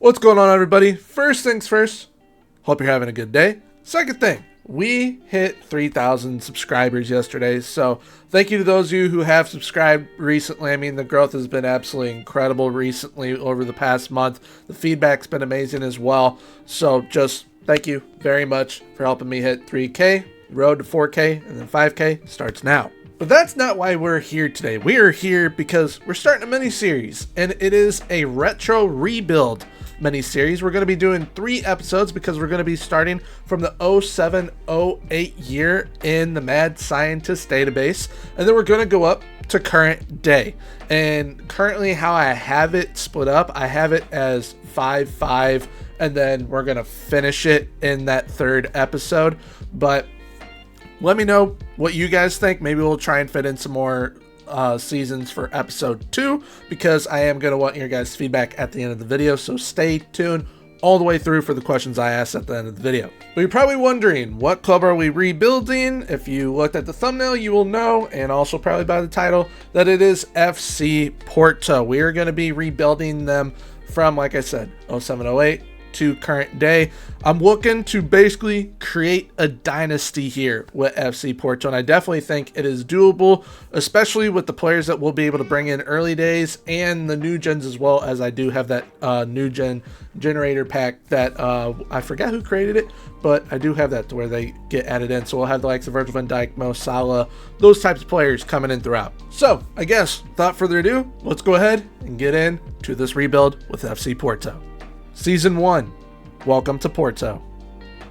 What's going on, everybody? First things first, hope you're having a good day. Second thing, we hit 3,000 subscribers yesterday, so thank you to those of you who have subscribed recently. I mean, the growth has been absolutely incredible recently over the past month. The feedback's been amazing as well, so just thank you very much for helping me hit 3K. Road to 4K and then 5K starts now. But that's not why we're here today. We are here because we're starting a mini-series, and it is a retro rebuild mini-series. We're going to be doing 3 episodes because we're going to be starting from the 07-08 year in the MadScientist database, and then we're going to go up to current day. And currently how I have it split up, I have it as 5-5, and then we're going to finish it in that 3rd episode. But let me know what you guys think. Maybe we'll try and fit in some more seasons for episode 2, because I am going to want your guys' feedback at the end of the video. So stay tuned all the way through for the questions I asked at the end of the video. But you're probably wondering, what club are we rebuilding? If you looked at the thumbnail, you will know, and also probably by the title, that it is FC Porto. We are going to be rebuilding them from, like I said, 07-08 to current day. I'm looking to basically create a dynasty here with FC Porto, and I definitely think it is doable, especially with the players that we'll be able to bring in early days and the new gens, as well as I do have that new gen generator pack that I forgot who created it, but I do have that to where they get added in. So we'll have the likes of Virgil van Dijk, Mo Salah, those types of players coming in throughout. So I guess without further ado, let's go ahead and get into this rebuild with FC Porto. Season 1, welcome to Porto.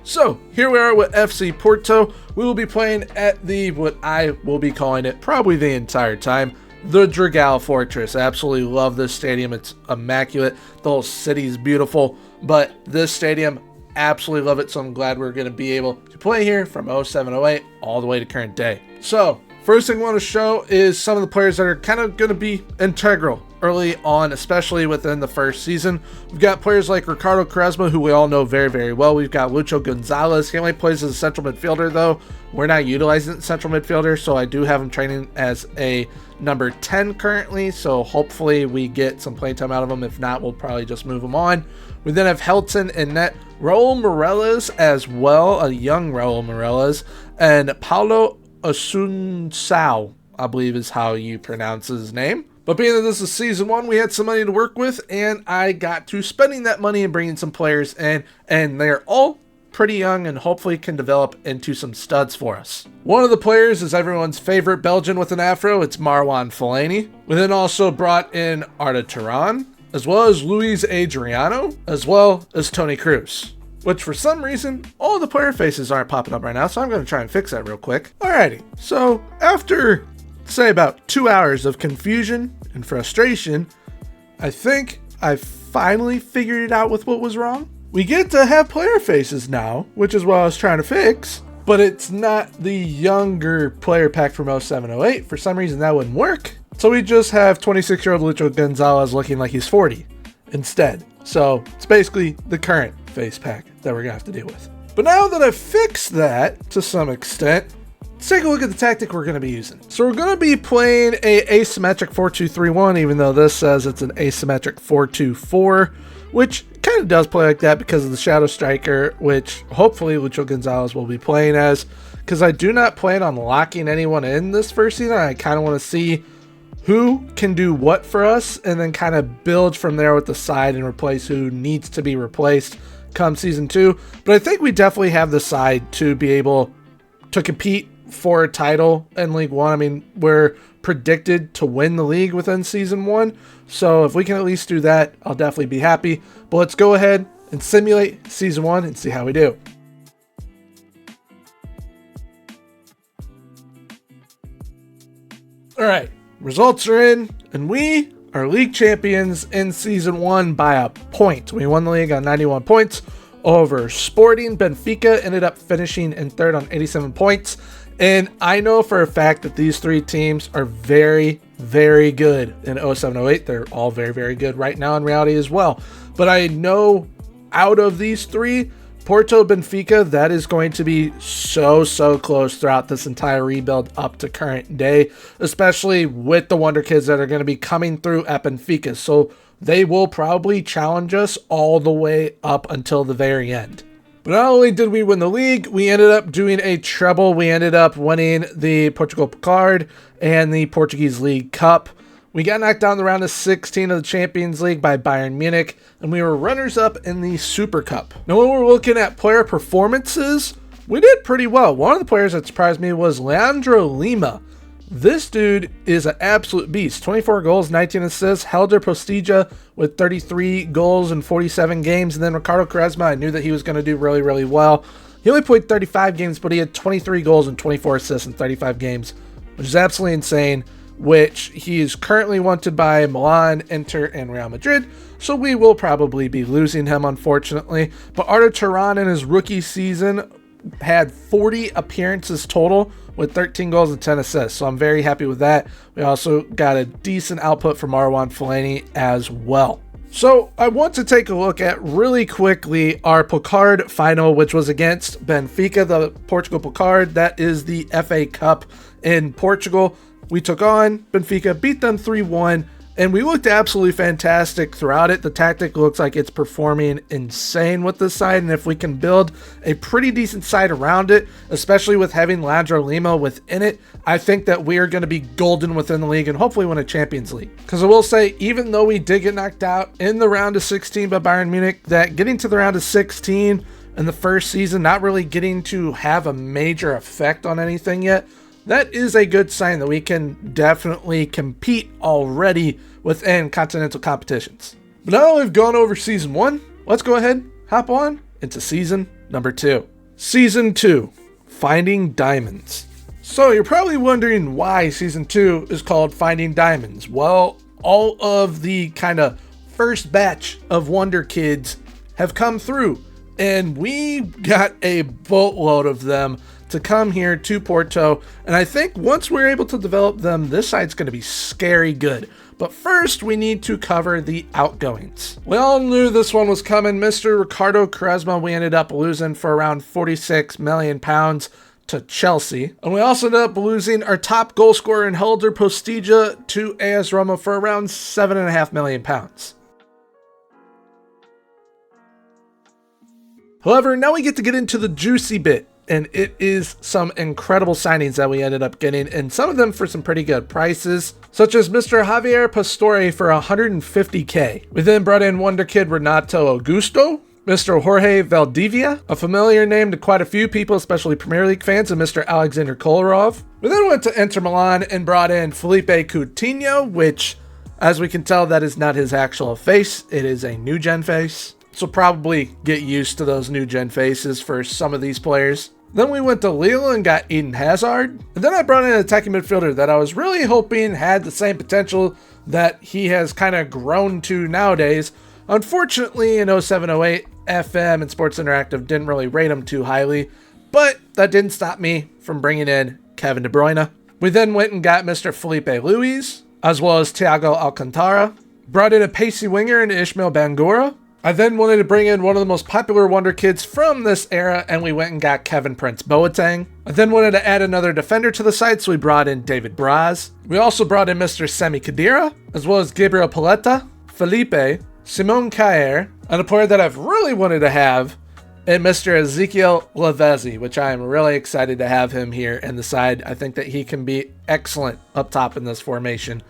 So here we are with FC Porto. We will be playing at the, what I will be calling it probably the entire time, the Dragão Fortress. I absolutely love this stadium. It's immaculate. The whole city is beautiful, but this stadium, absolutely love it. So I'm glad we're going to be able to play here from 07-08 all the way to current day. So first thing I want to show is some of the players that are kind of going to be integral early on, especially within the first season. We've got players like Ricardo Quaresma, who we all know very, very well. We've got Lucho Gonzalez. He only plays as a central midfielder, though. We're not utilizing central midfielder, so I do have him training as a number 10 currently, so hopefully we get some playing time out of him. If not, we'll probably just move him on. We then have Helton in net, Raul Morales as well, a young Raul Morales, and Paulo Asunsao, I believe is how you pronounce his name. But being that this is season 1, we had some money to work with, and I got to spending that money and bringing some players in, and they're all pretty young and hopefully can develop into some studs for us. One of the players is everyone's favorite Belgian with an afro. It's Marwan Fellaini. We then also brought in Arda Turan, as well as Luis Adriano, as well as Toni Kroos, which for some reason, all the player faces aren't popping up right now, so I'm going to try and fix that real quick. Alrighty, so after, say, about 2 hours of confusion and frustration, I think I finally figured it out with what was wrong. We get to have player faces now, which is what I was trying to fix, but it's not the younger player pack from 07-08. For some reason, that wouldn't work. So we just have 26-year-old Lucho Gonzalez looking like he's 40 instead. So it's basically the current face pack that we're gonna have to deal with. But now that I've fixed that to some extent, let's take a look at the tactic we're going to be using. So we're going to be playing a asymmetric 4-2-3-1, even though this says it's an asymmetric 4-2-4, which kind of does play like that because of the shadow striker, which hopefully Lucho Gonzalez will be playing as, because I do not plan on locking anyone in this first season. I kind of want to see who can do what for us and then kind of build from there with the side and replace who needs to be replaced come season 2. But I think we definitely have the side to be able to compete for a title in League 1. I mean, we're predicted to win the league within season 1, so if we can at least do that, I'll definitely be happy. But let's go ahead and simulate season 1 and see how we do. Alright, results are in, and we are league champions in season 1 by a point. We won the league on 91 points over Sporting. Benfica ended up finishing in 3rd on 87 points. And I know for a fact that these 3 teams are very, very good in 07-08. They're all very, very good right now in reality as well. But I know out of these 3, Porto, Benfica, that is going to be so close throughout this entire rebuild up to current day, especially with the Wonderkids that are going to be coming through at Benfica. So they will probably challenge us all the way up until the very end. But not only did we win the league, we ended up doing a treble. We ended up winning the Portugal Picard and the Portuguese League Cup. We got knocked down in the round of 16 of the Champions League by Bayern Munich, and we were runners-up in the Super Cup. Now, when we're looking at player performances, we did pretty well. One of the players that surprised me was Leandro Lima. This dude is an absolute beast. 24 goals, 19 assists. Helder Postija with 33 goals in 47 games. And then Ricardo Quaresma, I knew that he was going to do really, really well. He only played 35 games, but he had 23 goals and 24 assists in 35 games, which is absolutely insane, which he is currently wanted by Milan, Inter, and Real Madrid. So we will probably be losing him, unfortunately. But Arda Turan in his rookie season had 40 appearances total with 13 goals and 10 assists. So I'm very happy with that. We also got a decent output from Marwan Fellaini as well. So I want to take a look at really quickly our Picard final, which was against Benfica, the Portugal Picard. That is the FA Cup in Portugal. We took on Benfica, beat them 3-1, and we looked absolutely fantastic throughout it. The tactic looks like it's performing insane with this side, and if we can build a pretty decent side around it, especially with having Leandro Lima within it, I think that we are going to be golden within the league and hopefully win a Champions League. Because I will say, even though we did get knocked out in the round of 16 by Bayern Munich, that getting to the round of 16 in the first season, not really getting to have a major effect on anything yet, that is a good sign that we can definitely compete already within continental competitions. But now that we've gone over season 1, let's go ahead, hop on into season number 2. Season 2, Finding Diamonds. So you're probably wondering why season 2 is called Finding Diamonds. Well, all of the kind of first batch of Wonderkids have come through, and we got a boatload of them to come here to Porto, and I think once we're able to develop them, this side's going to be scary good. But first, we need to cover the outgoings. We all knew this one was coming. Mr. Ricardo Quaresma, we ended up losing for around £46 million to Chelsea. And we also ended up losing our top goal scorer in Helder Postija to AS Roma for around £7.5 million. However, now we get into the juicy bit. And it is some incredible signings that we ended up getting, and some of them for some pretty good prices, such as Mr. Javier Pastore for 150k. We then brought in Wonderkid Renato Augusto, Mr. Jorge Valdivia, a familiar name to quite a few people, especially Premier League fans, and Mr. Alexander Kolarov. We then went to Inter Milan and brought in Felipe Coutinho, which, as we can tell, that is not his actual face. It is a new gen face. So probably get used to those new gen faces for some of these players. Then we went to Lille and got Eden Hazard. And then I brought in an attacking midfielder that I was really hoping had the same potential that he has kind of grown to nowadays. Unfortunately, in 07-08, FM and Sports Interactive didn't really rate him too highly, but that didn't stop me from bringing in Kevin De Bruyne. We then went and got Mr. Felipe Luis, as well as Thiago Alcantara. Brought in a pacey winger in Ismail Bangura. I then wanted to bring in one of the most popular Wonder Kids from this era, and we went and got Kevin Prince Boateng. I then wanted to add another defender to the side, so we brought in David Braz. We also brought in Mr. Semi Khedira, as well as Gabriel Paletta, Felipe, Simon Kjaer, and a player that I've really wanted to have, and Mr. Ezekiel Lavezzi, which I am really excited to have him here in the side. I think that he can be excellent up top in this formation,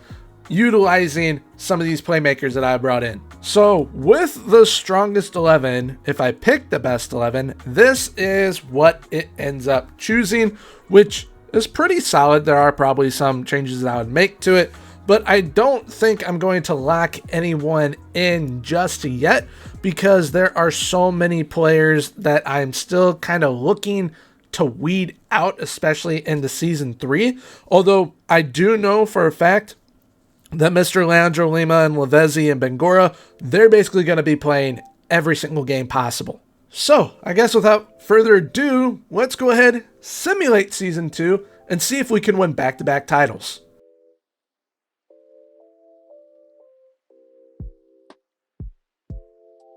utilizing some of these playmakers that I brought in. So with the strongest 11, if I pick the best 11, this is what it ends up choosing, which is pretty solid. There are probably some changes that I would make to it, but I don't think I'm going to lock anyone in just yet because there are so many players that I'm still kind of looking to weed out, especially into season 3. Although I do know for a fact that Mr. Leandro Lima and Lavezzi and Bangura, they're basically going to be playing every single game possible. So, I guess without further ado, let's go ahead, simulate Season 2, and see if we can win back-to-back titles.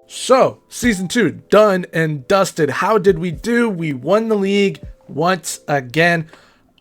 So, Season 2, done and dusted. How did we do? We won the league once again.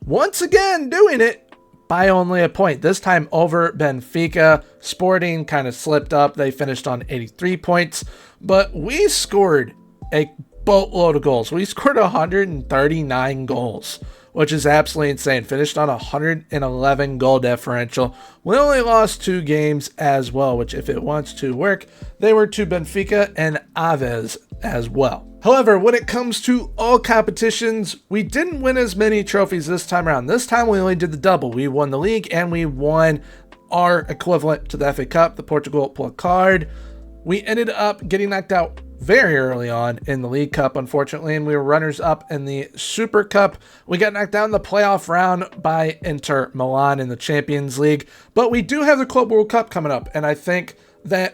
Once again doing it, by only a point, this time over Benfica. Sporting kind of slipped up. They finished on 83 points, but we scored a boatload of goals. We scored 139 goals, which is absolutely insane. Finished on 111 goal differential. We only lost 2 games as well, which if it wants to work, they were to Benfica and Aves as well. However, when it comes to all competitions, we didn't win as many trophies this time around. This time we only did the double. We won the league and we won our equivalent to the FA Cup, the Portugal Placard. We ended up getting knocked out very early on in the League Cup, unfortunately, and we were runners-up in the Super Cup. We got knocked down in the playoff round by Inter Milan in the Champions League, but we do have the Club World Cup coming up, and I think that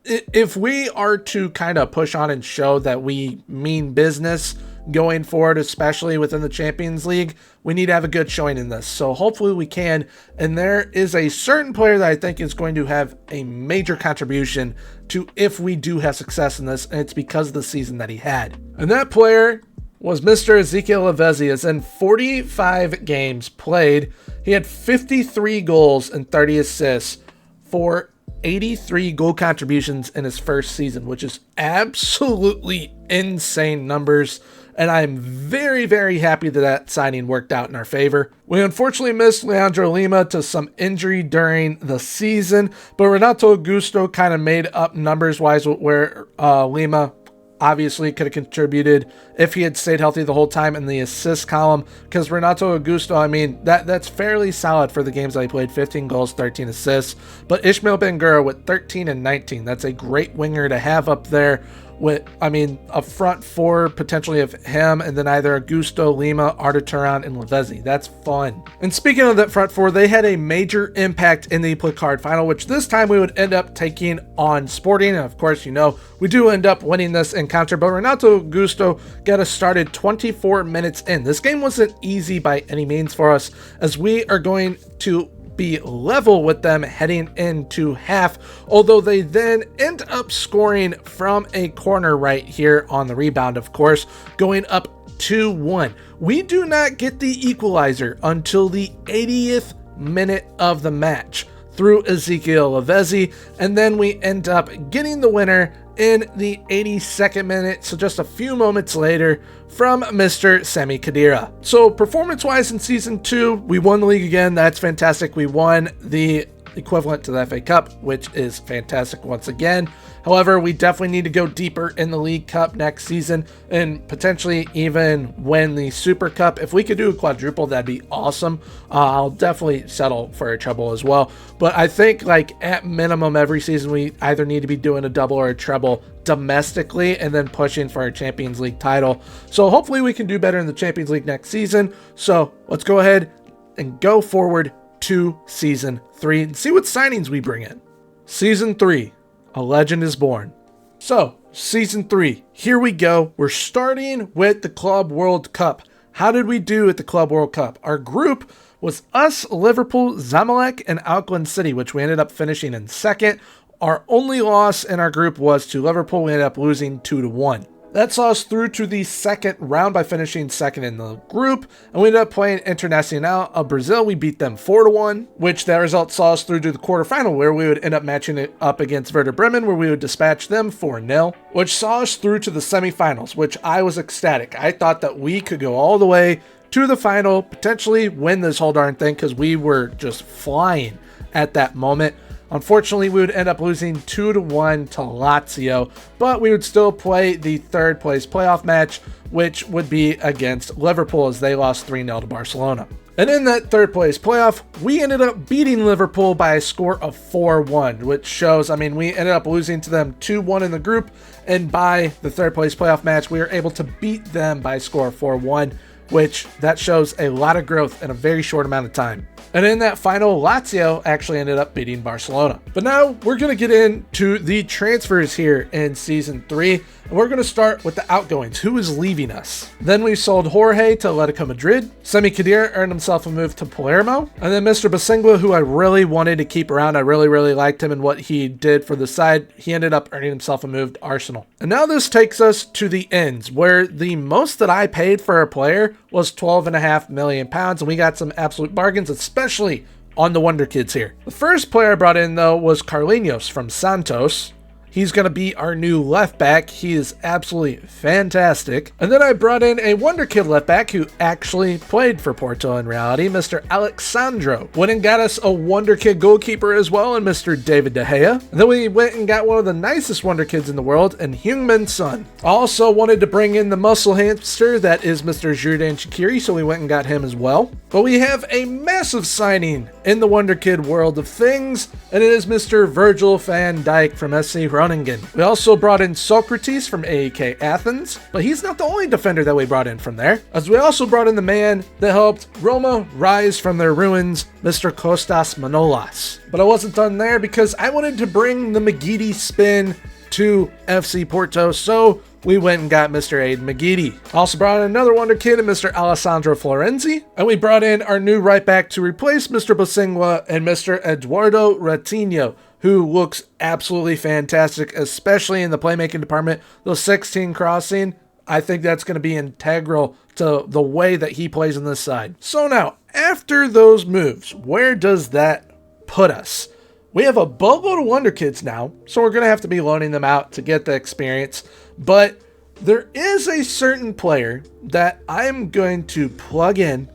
if we are to kind of push on and show that we mean business going forward, especially within the Champions League, we need to have a good showing in this. So hopefully we can. And there is a certain player that I think is going to have a major contribution to if we do have success in this, and it's because of the season that he had. And that player was Mr. Ezekiel Lavezzi. As in 45 games played, he had 53 goals and 30 assists for 83 goal contributions in his first season, which is absolutely insane numbers. And I'm very, very happy that that signing worked out in our favor. We unfortunately missed Leandro Lima to some injury during the season, but Renato Augusto kind of made up numbers-wise where Lima obviously could have contributed if he had stayed healthy the whole time in the assist column, because Renato Augusto, I mean, that's fairly solid for the games that he played. 15 goals, 13 assists. But Ishmael Bengura with 13 and 19, that's a great winger to have up there with, I mean, a front four potentially of him and then either Augusto, Lima, Arda Turan, and Lavezzi. That's fun. And speaking of that front four, they had a major impact in the Placard final, which this time we would end up taking on Sporting. And of course, you know, we do end up winning this encounter, but Renato Augusto got us started 24 minutes in. This game wasn't easy by any means for us, as we are going to be level with them heading into half, although they then end up scoring from a corner right here on the rebound, of course, going up 2-1. We do not get the equalizer until the 80th minute of the match through Ezekiel Lavezzi, and then we end up getting the winner in the 82nd minute, so just a few moments later, from Mr. Sami Khedira. So performance-wise in Season 2, we won the league again. That's fantastic. We won the equivalent to the FA Cup, which is fantastic once again. However, we definitely need to go deeper in the League Cup next season and potentially even win the Super Cup. If we could do a quadruple, that'd be awesome. I'll definitely settle for a treble as well. But I think like at minimum every season, we either need to be doing a double or a treble domestically and then pushing for our Champions League title. So hopefully we can do better in the Champions League next season. So let's go ahead and go forward to Season 3 and see what signings we bring in. Season 3. A legend is born. So, Season 3, here we go. We're starting with the Club World Cup. How did we do at the Club World Cup? Our group was us, Liverpool, Zamalek, and Auckland City, which we ended up finishing in second. Our only loss in our group was to Liverpool. We ended up losing 2-1. That saw us through to the second round by finishing second in the group, and we ended up playing Internacional of Brazil. We beat them 4-1, which that result saw us through to the quarterfinal, where we would end up matching it up against Werder Bremen, where we would dispatch them 4-0, which saw us through to the semifinals, which I was ecstatic. I thought that we could go all the way to the final, potentially win this whole darn thing, because we were just flying at that moment. Unfortunately, we would end up losing 2-1 to Lazio, but we would still play the third place playoff match, which would be against Liverpool, as they lost 3-0 to Barcelona. And in that third place playoff, we ended up beating Liverpool by a score of 4-1, which shows, I mean, we ended up losing to them 2-1 in the group, and by the third place playoff match, we were able to beat them by a score of 4-1, which that shows a lot of growth in a very short amount of time. And in that final, Lazio actually ended up beating Barcelona. But now we're going to get into the transfers here in Season 3. And we're going to start with the outgoings. Who is leaving us? Then we sold Jorge to Atletico Madrid. Sami Khedira earned himself a move to Palermo. And then Mr. Basingwa, who I really wanted to keep around. I really liked him and what he did for the side. He ended up earning himself a move to Arsenal. And now this takes us to the ends, where the most that I paid for a player was £12.5 million. And we got some absolute bargains, especially especially on the Wonderkids here. The first player I brought in, though, was Carlinhos from Santos. He's going to be our new left back. He is absolutely fantastic. And then I brought in a Wonderkid left back who actually played for Porto in reality, Mr. Alexandro. Went and got us a Wonderkid goalkeeper as well, and Mr. David De Gea. And then we went and got one of the nicest Wonderkids in the world, and Heung-min Son. Also wanted to bring in the muscle hamster that is Mr. Xherdan Shaqiri, so we went and got him as well. But we have a massive signing in the Wonderkid world of things, and it is Mr. Virgil van Dijk from SC Groningen. We also brought in Socrates from AEK Athens, but he's not the only defender that we brought in from there, as we also brought in the man that helped Roma rise from their ruins, Mr. Kostas Manolas. But I wasn't done there because I wanted to bring the McGeady spin to FC Porto, so we went and got Mr. Aiden McGeady. Also brought in another Wonderkid and Mr. Alessandro Florenzi, and we brought in our new right back to replace Mr. Bosingwa and Mr. Eduardo Ratinho, who looks absolutely fantastic, especially in the playmaking department. Those 16 crossing, I think that's going to be integral to the way that he plays on this side. So now, after those moves, where does that put us? We have a boatload of Wonderkids now, so we're going to have to be loaning them out to get the experience. But there is a certain player that I'm going to plug in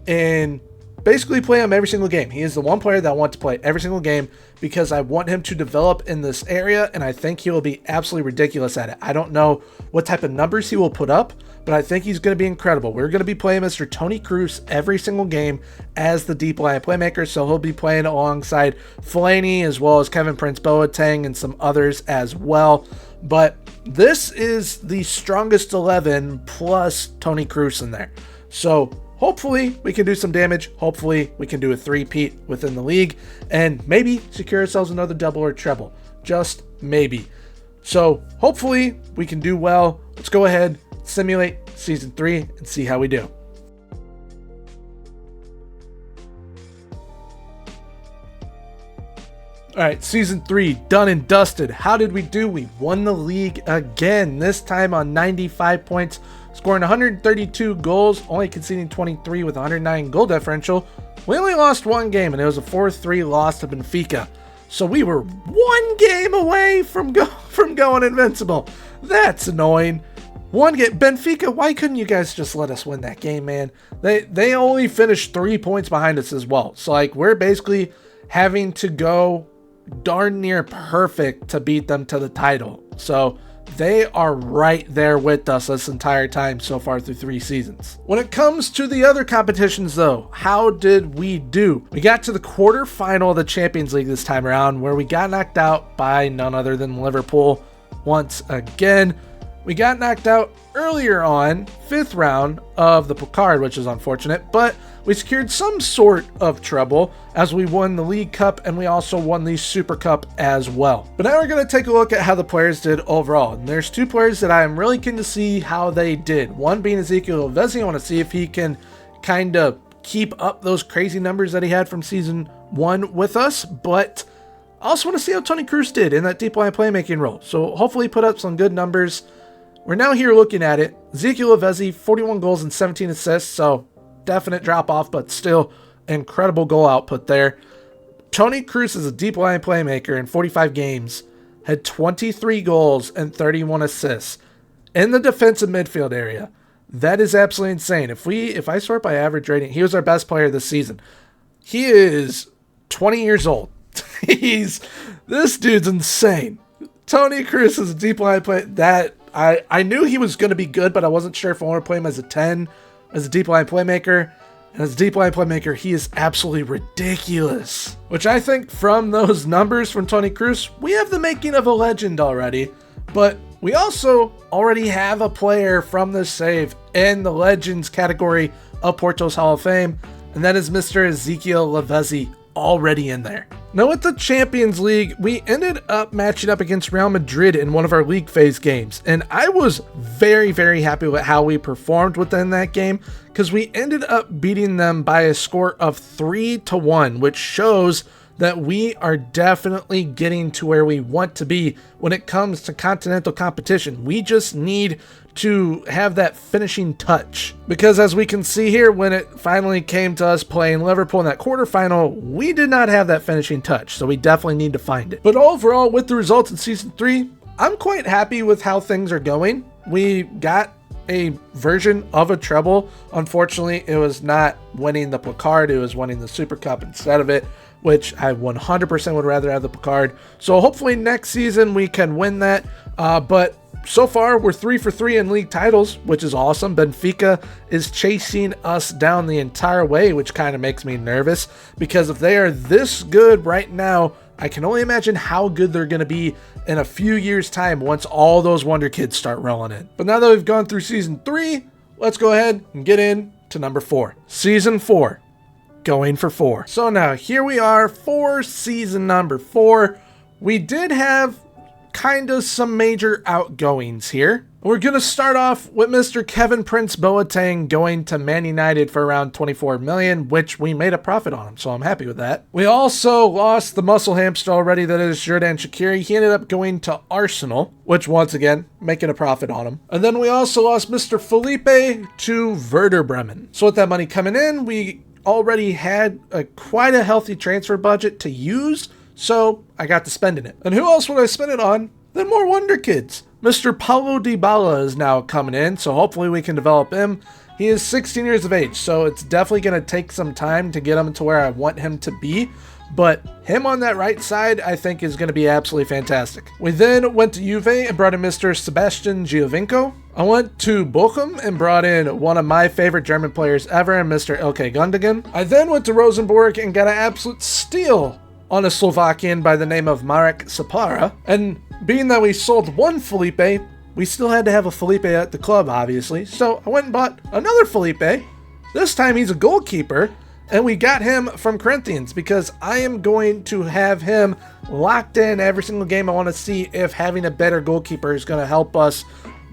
and basically play him every single game. He is the one player that I want to play every single game because I want him to develop in this area, and I think he will be absolutely ridiculous at it. I don't know what type of numbers he will put up, but I think he's going to be incredible. We're going to be playing Mr. Tony Cruz every single game as the deep line playmaker, so he'll be playing alongside Fellaini as well as Kevin Prince Boateng and some others as well. But this is the strongest 11 plus Tony Cruz in there. So hopefully we can do some damage. Hopefully we can do a three-peat within the league and maybe secure ourselves another double or treble. Just maybe. So hopefully we can do well. Let's go ahead, simulate season 3 and see how we do. All right, season 3 done and dusted. How did we do? We won the league again, this time on 95 points, scoring 132 goals, only conceding 23 with 109 goal differential. We only lost one game, and it was a 4-3 loss to Benfica. So we were one game away from going invincible. That's annoying. One game, Benfica, why couldn't you guys just let us win that game, man? They only finished 3 points behind us as well. So like we're basically having to go darn near perfect to beat them to the title. So they are right there with us this entire time so far through 3 seasons. When it comes to the other competitions though, how did we do? We got to the quarterfinal of the Champions League this time around, where we got knocked out by none other than Liverpool once again. We got knocked out earlier on, 5th round of the Pokal, which is unfortunate, but we secured some sort of treble as we won the League Cup and we also won the Super Cup as well. But now we're going to take a look at how the players did overall. And there's 2 players that I am really keen to see how they did. One being Ezekiel Lavezzi. I want to see if he can kind of keep up those crazy numbers that he had from season 1 with us, but I also want to see how Tony Cruz did in that deep line playmaking role. So hopefully put up some good numbers. We're now here looking at it. Ezekiel Lavezzi, 41 goals and 17 assists, so definite drop off, but still incredible goal output there. Tony Cruz is a deep line playmaker in 45 games, had 23 goals and 31 assists in the defensive midfield area. That is absolutely insane. If I sort by average rating, he was our best player this season. He is 20 years old. This dude's insane. Tony Cruz is a deep line player that I knew he was going to be good, but I wasn't sure if I want to play him as a 10, as a deep line playmaker. And as a deep line playmaker, he is absolutely ridiculous. Which I think from those numbers from Tony Cruz, we have the making of a legend already. But we also already have a player from this save in the Legends category of Porto's Hall of Fame, and that is Mr. Ezekiel Lavezzi, already in there. Now with the Champions League, we ended up matching up against Real Madrid in one of our league phase games, and I was very, very happy with how we performed within that game because we ended up beating them by a score of 3-1, which shows that we are definitely getting to where we want to be when it comes to continental competition. We just need to have that finishing touch, because as we can see here, when it finally came to us playing Liverpool in that quarterfinal, we did not have that finishing touch, so we definitely need to find it. But overall, with the results in season 3, I'm quite happy with how things are going. We got a version of a treble. Unfortunately, it was not winning the placard, it was winning the Super Cup instead of it, which I 100% would rather have the placard. So hopefully next season we can win that, but so far, we're 3 for 3 in league titles, which is awesome. Benfica is chasing us down the entire way, which kind of makes me nervous, because if they are this good right now, I can only imagine how good they're going to be in a few years' time once all those Wonderkids start rolling in. But now that we've gone through season 3, let's go ahead and get into number 4. Season 4, going for 4. So now here we are for season number 4. We did have kind of some major outgoings here. We're going to start off with Mr. Kevin Prince Boateng going to Man United for around 24 million, which we made a profit on him, so I'm happy with that. We also lost the muscle hamster already, that is Xherdan Shaqiri. He ended up going to Arsenal, which once again, making a profit on him. And then we also lost Mr. Felipe to Werder Bremen. So with that money coming in, we already had quite a healthy transfer budget to use, so I got to spending it. And who else would I spend it on than more Wonderkids? Mr. Paulo Dybala is now coming in, so hopefully we can develop him. He is 16 years of age, so it's definitely going to take some time to get him to where I want him to be. But him on that right side, I think, is going to be absolutely fantastic. We then went to Juve and brought in Mr. Sebastian Giovinco. I went to Bochum and brought in one of my favorite German players ever, Mr. Ilkay Gundogan. I then went to Rosenborg and got an absolute steal on a Slovakian by the name of Marek Sapara. And being that we sold one Felipe, we still had to have a Felipe at the club, obviously. So I went and bought another Felipe. This time he's a goalkeeper, and we got him from Corinthians because I am going to have him locked in every single game. I want to see if having a better goalkeeper is going to help us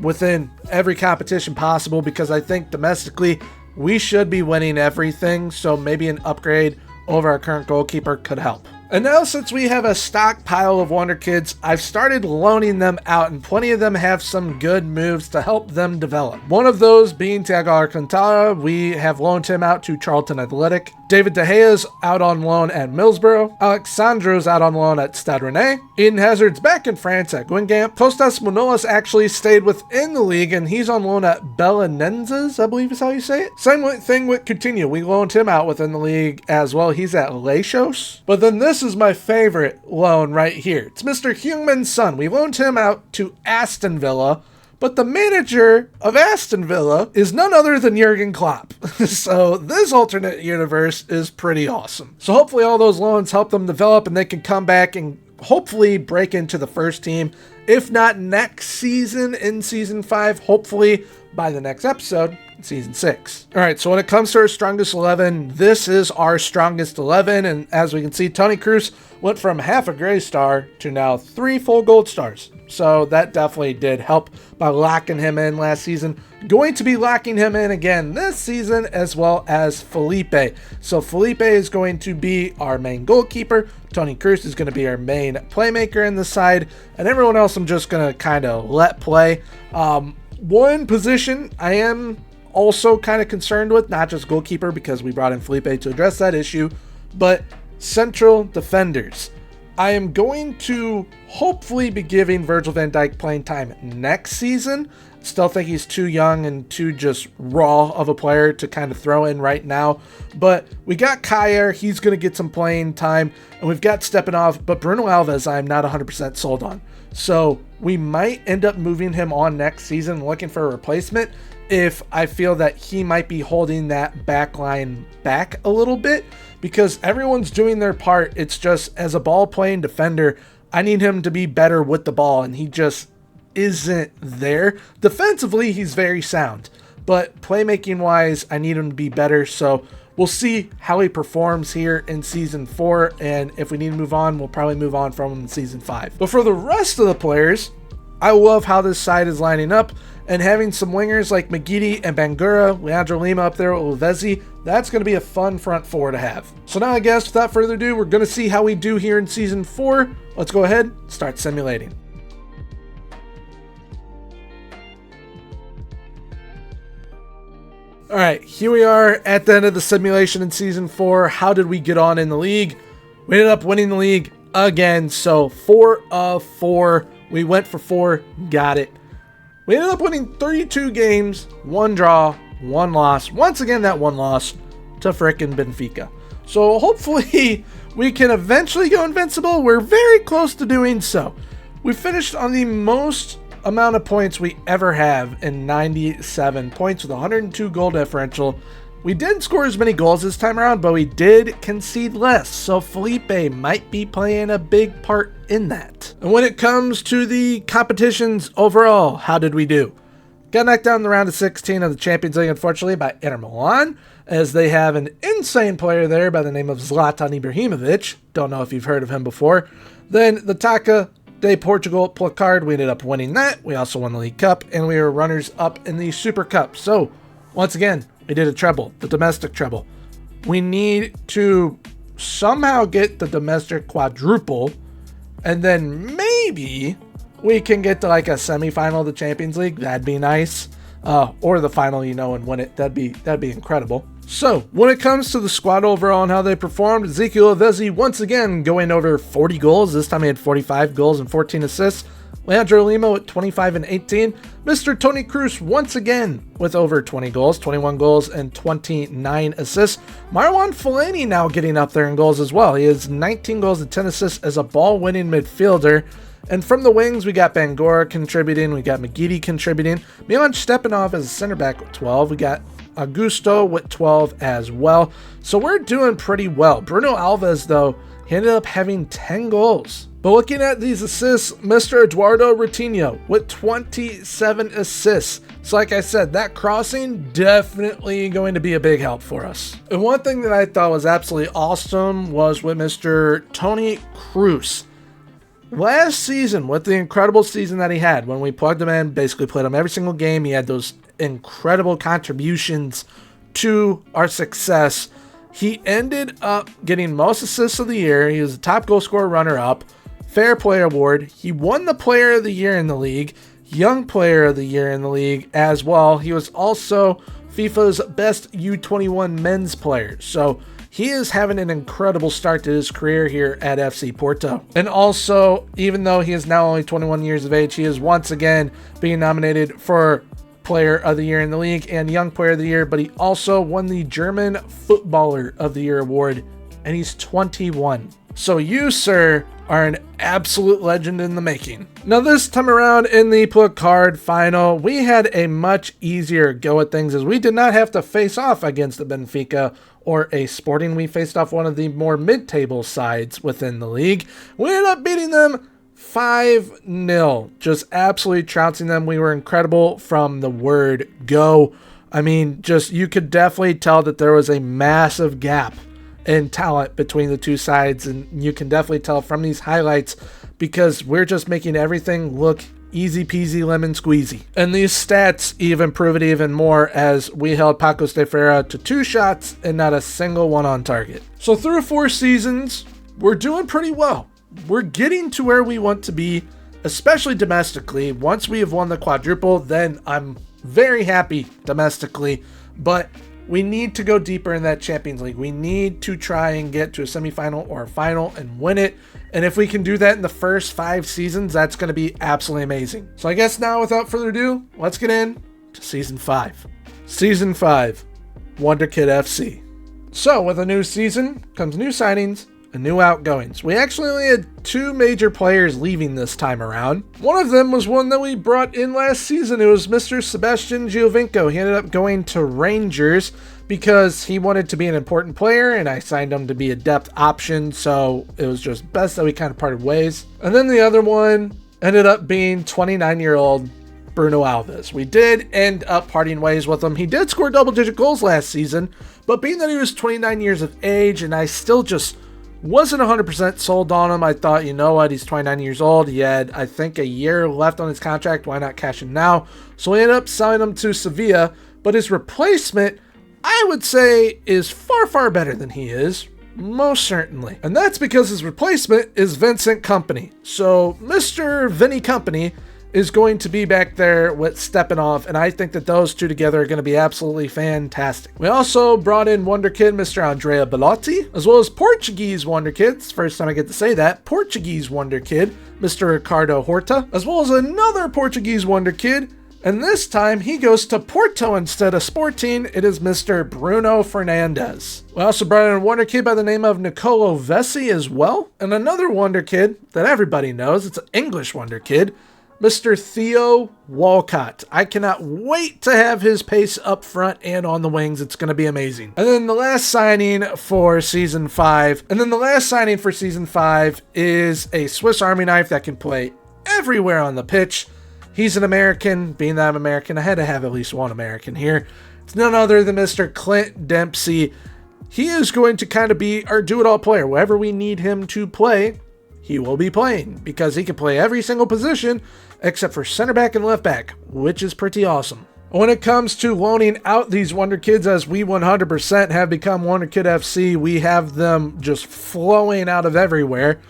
within every competition possible, because I think domestically we should be winning everything. So maybe an upgrade over our current goalkeeper could help. And now, since we have a stockpile of Wonderkids, I've started loaning them out, and plenty of them have some good moves to help them develop. One of those being Thiago Alcantara. We have loaned him out to Charlton Athletic. David De Gea's out on loan at Middlesbrough. Alexandro's out on loan at Stade Rennais. Eden Hazard's back in France at Guingamp. Kostas Manolas actually stayed within the league, and he's on loan at Belenenses, I believe is how you say it. Same thing with Coutinho. We loaned him out within the league as well. He's at Leixos. But then this is my favorite loan right here. It's Mr. Heung-min Son. We loaned him out to Aston Villa, but the manager of Aston Villa is none other than Jurgen Klopp. So this alternate universe is pretty awesome. So hopefully all those loans help them develop and they can come back and hopefully break into the first team. If not next season in season 5, hopefully by the next episode in season 6. All right, so when it comes to our strongest 11, this is our strongest 11. And as we can see, Toni Kroos went from half a gray star to now 3 full gold stars. So that definitely did help by locking him in last season. Going to be locking him in again this season, as well as Felipe. So Felipe is going to be our main goalkeeper. Toni Kroos is going to be our main playmaker in the side. And everyone else I'm just going to kind of let play. One position I am also kind of concerned with, not just goalkeeper, because we brought in Felipe to address that issue, but central defenders. I am going to hopefully be giving Virgil van Dijk playing time next season. Still think he's too young and too just raw of a player to kind of throw in right now. But we got Kjaer, he's going to get some playing time. And we've got Stepanov, but Bruno Alves I'm not 100% sold on. So we might end up moving him on next season, looking for a replacement, if I feel that he might be holding that back line back a little bit. Because everyone's doing their part. It's just, as a ball-playing defender, I need him to be better with the ball, and he just isn't there. Defensively, he's very sound. But playmaking-wise, I need him to be better. So we'll see how he performs here in Season 4. And if we need to move on, we'll probably move on from him in Season 5. But for the rest of the players, I love how this side is lining up, and having some wingers like McGeady and Bangura, Leandro Lima up there with Lavezzi, that's going to be a fun front four to have. So now I guess without further ado, we're going to see how we do here in Season 4. Let's go ahead and start simulating. Alright, here we are at the end of the simulation in Season 4. How did we get on in the league? We ended up winning the league again, so 4 of 4. We went for 4, got it. We ended up winning 32 games, 1 draw, 1 loss. Once again, that 1 loss to frickin' Benfica. So hopefully we can eventually go invincible. We're very close to doing so. We finished on the most amount of points we ever have in 97 points with 102 goal differential. We didn't score as many goals this time around, but we did concede less, so Felipe might be playing a big part in that. And when it comes to the competitions overall, how did we do? Got knocked down in the round of 16 of the Champions League, unfortunately, by Inter Milan, as they have an insane player there by the name of Zlatan Ibrahimovic. Don't know if you've heard of him before. Then the Taça de Portugal placard, we ended up winning that. We also won the League Cup, and we were runners-up in the Super Cup. So, once again, we did a treble, the domestic treble. We need to somehow get the domestic quadruple, and then maybe we can get to like a semifinal of the Champions League. That'd be nice. Or the final, and win it. That'd be incredible. So, when it comes to the squad overall and how they performed, Ezequiel Lavezzi once again going over 40 goals. This time he had 45 goals and 14 assists. Leandro Lima with 25 and 18. Mr. Toni Kroos once again with over 20 goals, 21 goals and 29 assists. Marwan Fellaini now getting up there in goals as well. He has 19 goals and 10 assists as a ball-winning midfielder. And from the wings, we got Bangura contributing. We got McGeady contributing. Milan Stepanov as a center back with 12. We got Augusto with 12 as well. So we're doing pretty well. Bruno Alves, though, he ended up having 10 goals. But looking at these assists, Mr. Eduardo Ratinho with 27 assists. So like I said, that crossing definitely going to be a big help for us. And one thing that I thought was absolutely awesome was with Mr. Toni Kroos. Last season, with the incredible season that he had, when we plugged him in, basically played him every single game, he had those incredible contributions to our success. He ended up getting most assists of the year. He was the top goal scorer runner-up. Fair Play Award. He won the Player of the Year in the league, Young Player of the Year in the league as well. He was also FIFA's best U21 men's player. So he is having an incredible start to his career here at FC Porto. And also, even though he is now only 21 years of age, he is once again being nominated for Player of the Year in the league and Young Player of the Year, but he also won the German Footballer of the Year award, and he's 21. So you, sir, are an absolute legend in the making. Now this time around in the placard final, we had a much easier go at things as we did not have to face off against the Benfica or a Sporting. We faced off one of the more mid-table sides within the league. We ended up beating them 5-0, just absolutely trouncing them. We were incredible from the word go. I mean, just you could definitely tell that there was a massive gap in talent between the two sides, and you can definitely tell from these highlights because we're just making everything look easy peasy lemon squeezy. And these stats even prove it even more as we held Paco de Ferreira to 2 shots and not a single one on target. So through 4 seasons, we're doing pretty well. We're getting to where we want to be, especially domestically. Once we have won the quadruple, then I'm very happy domestically, but we need to go deeper in that Champions League. We need to try and get to a semifinal or a final and win it. And if we can do that in the first 5 seasons, that's going to be absolutely amazing. So I guess now, without further ado, let's get in to Season 5. Season 5, Wonderkid FC. So with a new season comes new signings and new outgoings. We actually only had 2 major players leaving this time around. One of them was one that we brought in last season. It was Mr. Sebastian Giovinco. He ended up going to Rangers because he wanted to be an important player, and I signed him to be a depth option, so it was just best that we kind of parted ways. And then the other one ended up being 29-year-old Bruno Alves. We did end up parting ways with him. He did score double-digit goals last season, but being that he was 29 years of age, and I still just Wasn't 100% sold on him. I thought, you know what, he's 29 years old. He had, I think, a year left on his contract. Why not cash in now? So we ended up selling him to Sevilla. But his replacement, I would say, is far, far better than he is. Most certainly. And that's because his replacement is Vincent Kompany. So Mr. Vinny Kompany is going to be back there with stepping off, and I think that those two together are going to be absolutely fantastic. We also brought in Wonderkid, Mr. Andrea Bellotti, as well as Portuguese Wonderkids, first time I get to say that, Portuguese Wonderkid, Mr. Ricardo Horta, as well as another Portuguese Wonderkid, and this time he goes to Porto instead of Sporting. It is Mr. Bruno Fernandes. We also brought in a Wonderkid by the name of Nicolo Vessi as well, and another Wonderkid that everybody knows, it's an English Wonderkid, Mr. Theo Walcott. I cannot wait to have his pace up front and on the wings. It's going to be amazing. And then the last signing for Season 5. Is a Swiss Army knife that can play everywhere on the pitch. He's an American. Being that I'm American, I had to have at least one American here. It's none other than Mr. Clint Dempsey. He is going to kind of be our do-it-all player. Wherever we need him to play, he will be playing because he can play every single position except for center back and left back, which is pretty awesome. When it comes to loaning out these Wonderkids, as we 100% have become Wonderkid FC, we have them just flowing out of everywhere.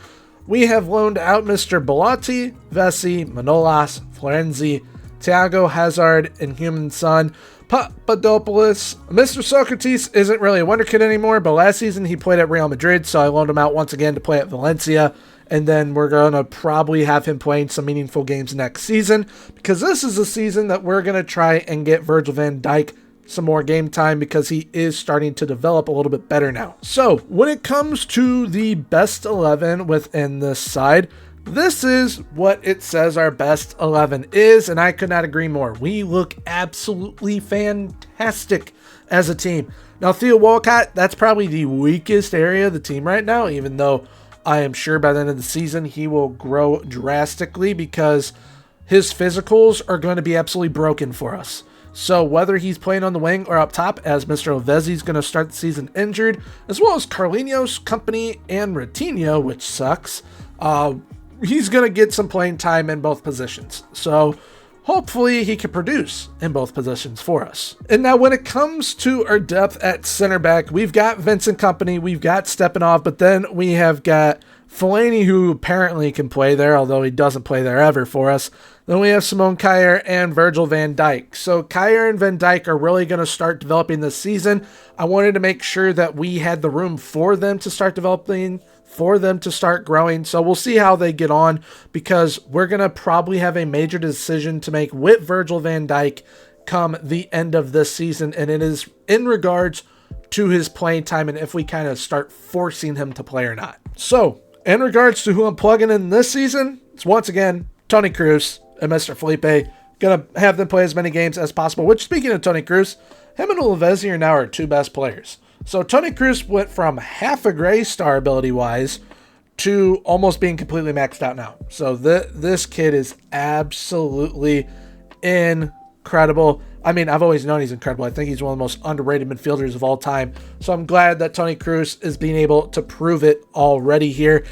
We have loaned out Mr. Bellotti, Vessi, Manolas, Florenzi, Thiago Hazard, and Human Son, Papadopoulos. Mr. Socrates isn't really a Wonderkid anymore, but last season he played at Real Madrid, so I loaned him out once again to play at Valencia. And then we're going to probably have him playing some meaningful games next season, because this is a season that we're going to try and get Virgil van Dijk some more game time because he is starting to develop a little bit better now. So when it comes to the best 11 within this side, this is what it says our best 11 is, and I could not agree more. We look absolutely fantastic as a team. Now, Theo Walcott, that's probably the weakest area of the team right now, even though I am sure by the end of the season he will grow drastically because his physicals are going to be absolutely broken for us. So whether he's playing on the wing or up top, as Mr. Ovezzi is going to start the season injured, as well as Carlinhos, Kompany, and Ratinho, which sucks, he's going to get some playing time in both positions. So hopefully he can produce in both positions for us. And now when it comes to our depth at center back, we've got Vincent Kompany, we've got Stepanov, but then we have got Fellaini, who apparently can play there, although he doesn't play there ever for us. Then we have Simone Kjaer and Virgil van Dijk. So Kjaer and Van Dijk are really going to start developing this season. I wanted to make sure that we had the room for them to start developing, for them to start growing. So we'll see how they get on, because we're going to probably have a major decision to make with Virgil van Dijk come the end of this season. And it is in regards to his playing time and if we kind of start forcing him to play or not. So in regards to who I'm plugging in this season, it's once again Toni Kroos and Mr. Felipe. Gonna have them play as many games as possible, which, speaking of Toni Kroos, him and Lavezzi are now our two best players. So Toni Kroos went from half a gray star ability-wise to almost being completely maxed out now. So this kid is absolutely incredible. I mean, I've always known he's incredible. I think he's one of the most underrated midfielders of all time. So I'm glad that Toni Kroos is being able to prove it already here.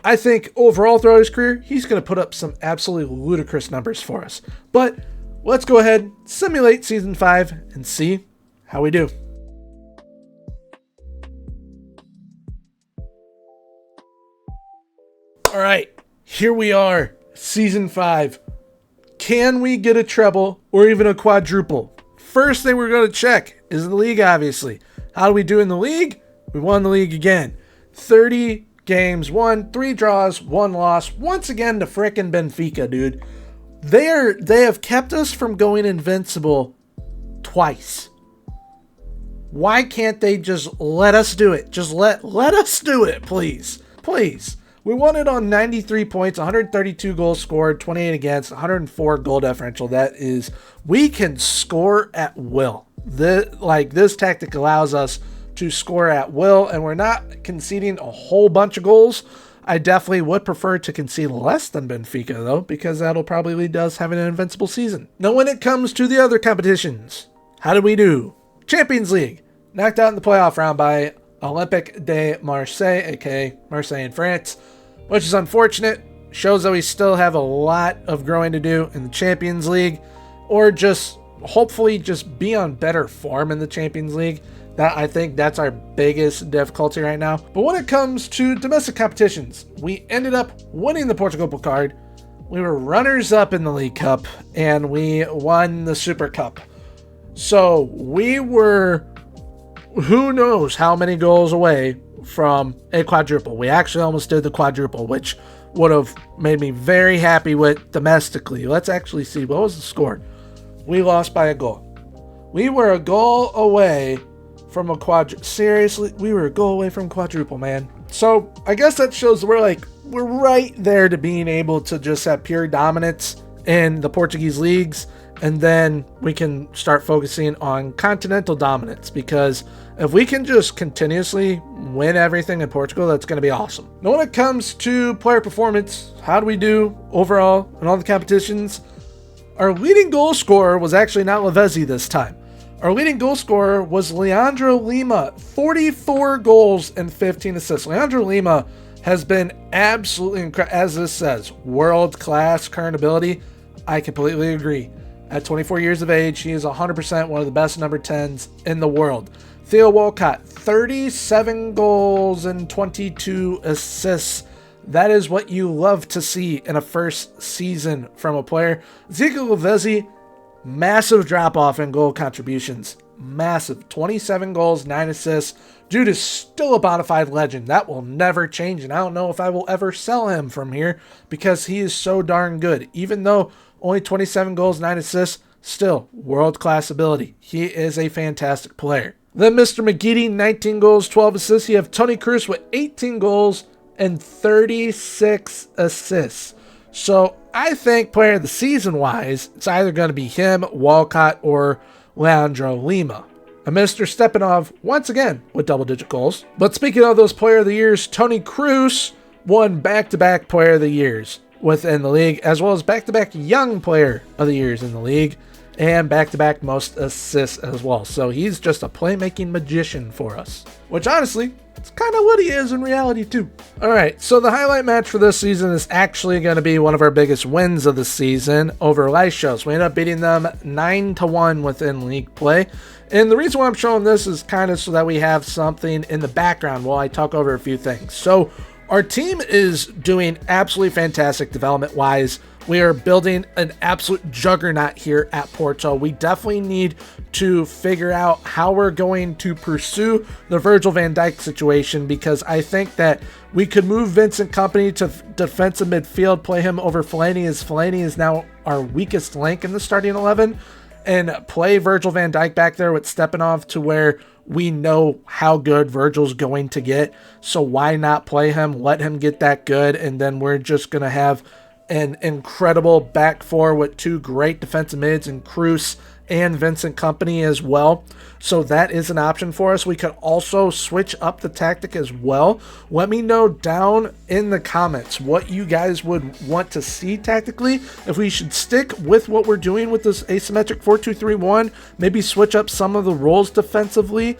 I think overall throughout his career, he's going to put up some absolutely ludicrous numbers for us. But let's go ahead, simulate Season 5, and see how we do. All right, here we are, Season 5. Can we get a treble or even a quadruple? First thing we're going to check is the league, obviously. How do we do in the league? We won the league again. 30 games won, 3 draws, 1 loss. Once again to frickin' Benfica, dude. They have kept us from going invincible twice. Why can't they just let us do it? Just let us do it, please. Please. We won it on 93 points, 132 goals scored, 28 against, 104 goal differential. That is, we can score at will. This tactic allows us to score at will, and we're not conceding a whole bunch of goals. I definitely would prefer to concede less than Benfica, though, because that'll probably lead to us having an invincible season. Now, when it comes to the other competitions, how did we do? Champions League, knocked out in the playoff round by Olympique de Marseille, aka Marseille in France, which is unfortunate. Shows that we still have a lot of growing to do in the Champions League, or just hopefully just be on better form in the Champions League. That, I think that's our biggest difficulty right now. But when it comes to domestic competitions, we ended up winning the Portugal card. We were runners-up in the League Cup, and we won the Super Cup. So we were, who knows how many goals away from a quadruple. We actually almost did the quadruple, which would have made me very happy with domestically. Let's actually see, what was the score? We lost by a goal. We were a goal away from a seriously, we were a goal away from quadruple, man. So I guess that shows we're right there to being able to just have pure dominance in the Portuguese leagues, and then we can start focusing on continental dominance, because if we can just continuously win everything in Portugal, that's going to be awesome. Now, when it comes to player performance, how do we do overall in all the competitions? Our leading goal scorer was actually not Lavezzi this time. Our leading goal scorer was Leandro Lima, 44 goals and 15 assists. Leandro Lima has been absolutely incredible, as this says, world-class current ability. I completely agree. At 24 years of age, he is 100% one of the best number 10s in the world. Theo Walcott, 37 goals and 22 assists. That is what you love to see in a first season from a player. Ezekiel Lavezzi, massive drop-off in goal contributions. Massive. 27 goals, 9 assists. Dude is still a bona fide legend. That will never change, and I don't know if I will ever sell him from here because he is so darn good. Even though only 27 goals, 9 assists, still world-class ability. He is a fantastic player. Then Mr. McGeady, 19 goals, 12 assists. You have Tony Cruz with 18 goals and 36 assists. So I think player of the season wise, it's either going to be him, Walcott, or Leandro Lima. And Mr. Stepanov, once again, with double-digit goals. But speaking of those player of the years, Tony Cruz won back-to-back player of the years within the league, as well as back-to-back young player of the years in the league, and back-to-back most assists as well. So he's just a playmaking magician for us, which honestly, it's kind of what he is in reality too. All right, so the highlight match for this season is actually going to be one of our biggest wins of the season over Lyshows. We ended up beating them 9-1 within league play. And the reason why I'm showing this is kind of so that we have something in the background while I talk over a few things. So our team is doing absolutely fantastic development-wise. We are building an absolute juggernaut here at Porto. We definitely need to figure out how we're going to pursue the Virgil van Dijk situation, because I think that we could move Vincent Kompany to defensive midfield, play him over Fellaini, as Fellaini is now our weakest link in the starting 11, and play Virgil van Dijk back there with Stepanov to where we know how good Virgil's going to get. So why not play him, let him get that good, and then we're just going to have an incredible back four with two great defensive mids in Cruz and Vincent Kompany as well. So that is an option for us. We could also switch up the tactic as well. Let me know down in the comments what you guys would want to see tactically. If we should stick with what we're doing with this asymmetric 4-2-3-1, maybe switch up some of the roles defensively,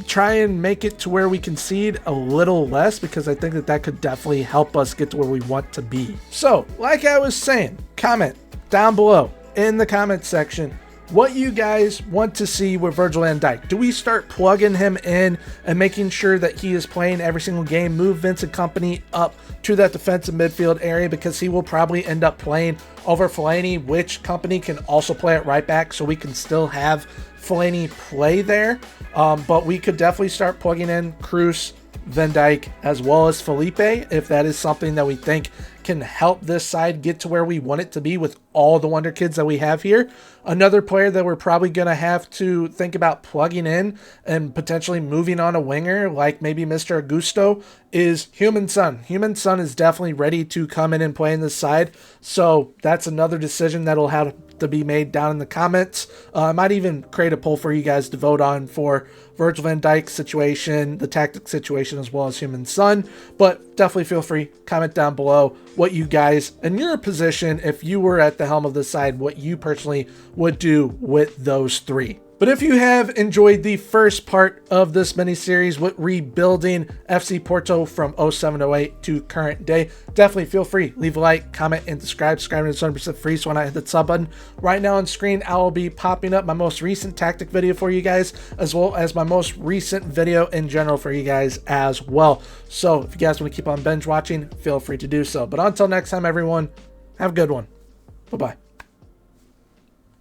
try and make it to where we concede a little less, because I think that that could definitely help us get to where we want to be. So, like I was saying, comment down below in the comment section what you guys want to see with Virgil van Dijk. Do we start plugging him in and making sure that he is playing every single game, move Vincent Kompany up to that defensive midfield area, because he will probably end up playing over Fellaini, which Kompany can also play at right back, so we can still have Fellaini play there. But we could definitely start plugging in Cruz, Van Dijk, as well as Felipe, if that is something that we think can help this side get to where we want it to be with all the Wonderkids that we have here. Another player that we're probably going to have to think about plugging in and potentially moving on a winger, like maybe Mr. Augusto, is Human Son. Human Son is definitely ready to come in and play in this side, so that's another decision that'll have to be made down in the comments. I might even create a poll for you guys to vote on for Virgil van Dijk situation, the tactic situation, as well as Human Son. But definitely feel free, comment down below what you guys, in your position, if you were at the helm of the side, what you personally would do with those three. But if you have enjoyed the first part of this mini-series with rebuilding FC Porto from 07-08 to current day, definitely feel free. Leave a like, comment, and subscribe. Subscribing is 100% free, so when I hit the sub button right now on screen, I will be popping up my most recent tactic video for you guys, as well as my most recent video in general for you guys as well. So if you guys want to keep on binge watching, feel free to do so. But until next time, everyone, have a good one. Bye-bye.